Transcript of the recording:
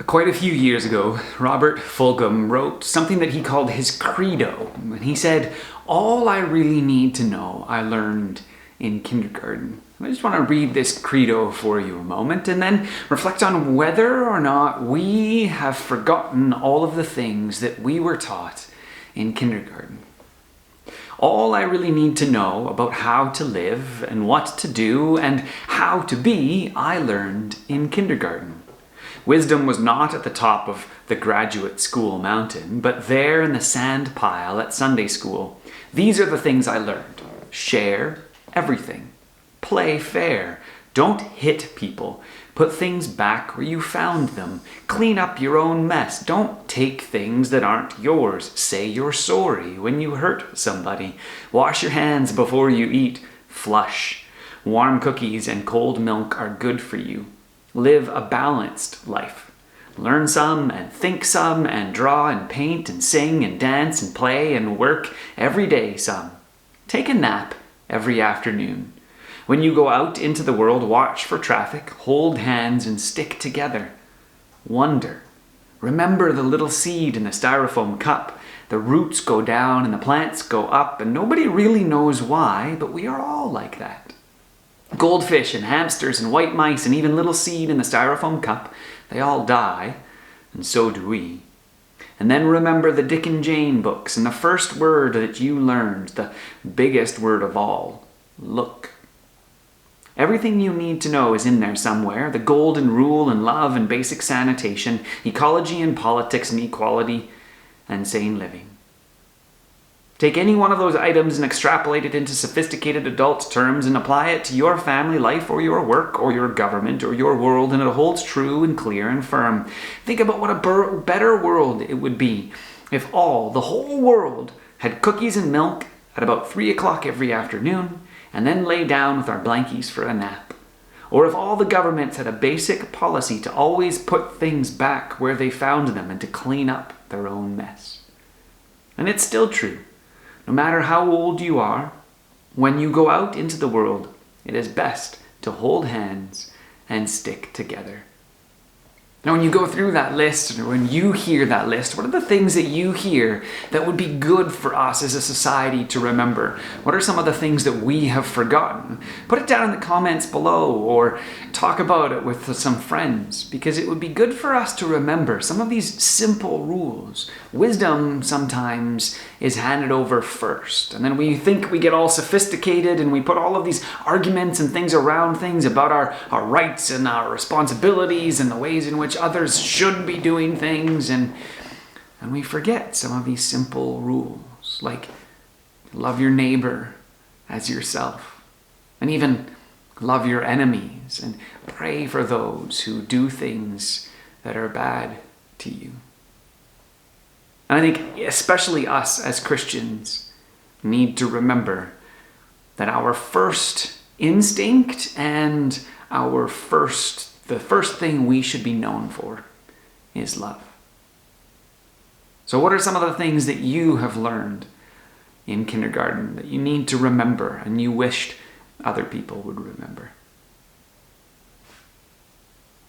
Quite a few years ago, Robert Fulghum wrote something that he called his credo. And he said, "All I really need to know, I learned in kindergarten." I just want to read this credo for you a moment and then reflect on whether or not we have forgotten all of the things that we were taught in kindergarten. All I really need to know about how to live and what to do and how to be, I learned in kindergarten. Wisdom was not at the top of the graduate school mountain, but there in the sand pile at Sunday school. These are the things I learned. Share everything. Play fair. Don't hit people. Put things back where you found them. Clean up your own mess. Don't take things that aren't yours. Say you're sorry when you hurt somebody. Wash your hands before you eat. Flush. Warm cookies and cold milk are good for you. Live a balanced life. Learn some and think some and draw and paint and sing and dance and play and work every day some. Take a nap every afternoon. When you go out into the world, watch for traffic, hold hands and stick together. Wonder. Remember the little seed in the styrofoam cup. The roots go down and the plants go up and nobody really knows why, but we are all like that. Goldfish and hamsters and white mice and even little seed in the styrofoam cup, they all die, and so do we. And then remember the Dick and Jane books and the first word that you learned, the biggest word of all, look. Everything you need to know is in there somewhere. The golden rule and love and basic sanitation, ecology and politics and equality and sane living. Take any one of those items and extrapolate it into sophisticated adult terms and apply it to your family life or your work or your government or your world, and it holds true and clear and firm. Think about what a better world it would be if the whole world, had cookies and milk at about 3 o'clock every afternoon and then lay down with our blankies for a nap. Or if all the governments had a basic policy to always put things back where they found them and to clean up their own mess. And it's still true. No matter how old you are, when you go out into the world, it is best to hold hands and stick together. Now, when you go through that list, or when you hear that list, what are the things that you hear that would be good for us as a society to remember? What are some of the things that we have forgotten? Put it down in the comments below or talk about it with some friends, because it would be good for us to remember some of these simple rules. Wisdom sometimes is handed over first, and then we think we get all sophisticated and we put all of these arguments and things around things about our rights and our responsibilities and the ways in which others should be doing things, and we forget some of these simple rules, like love your neighbor as yourself, and even love your enemies, and pray for those who do things that are bad to you. And I think especially us as Christians need to remember that our first instinct and the first thing we should be known for is love. So what are some of the things that you have learned in kindergarten that you need to remember and you wished other people would remember?